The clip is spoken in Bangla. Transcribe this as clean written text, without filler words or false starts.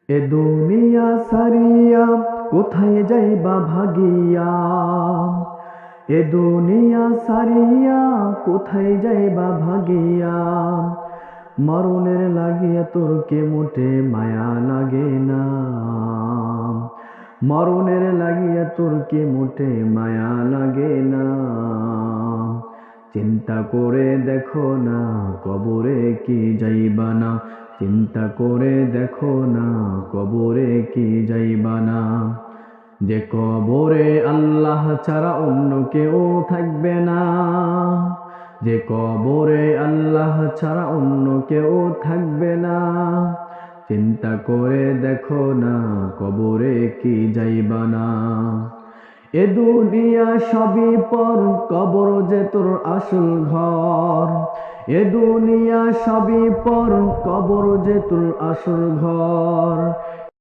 এ দুনিয়া সারিয়া কোথায় যাইবা ভাগিয়া? এ দুনিয়া সারিয়া কোথায় যাইবা ভাগিয়া? মরণের লাগিয়া তোর কে মোটে মায়া লাগে না। মরণের লাগিয়া তোর কে মোটে মায়া লাগে না। চিন্তা করে দেখো না কবরে কি যাইবা না। চিন্তা করে দেখো না কবরে কি যাইবা না। যে কবরে আল্লাহ ছাড়া অন্য কেউ থাকবে না। যে কবরে আল্লাহ ছাড়া অন্য কেউ থাকবে না। চিন্তা করে দেখো না কবরে কি যাইবা না। এ দুনিয়া সবই পর, কবর যে তোর আসল ঘর। এ দুনিয়া সবই পর, কবর যে তোর আসল ঘর।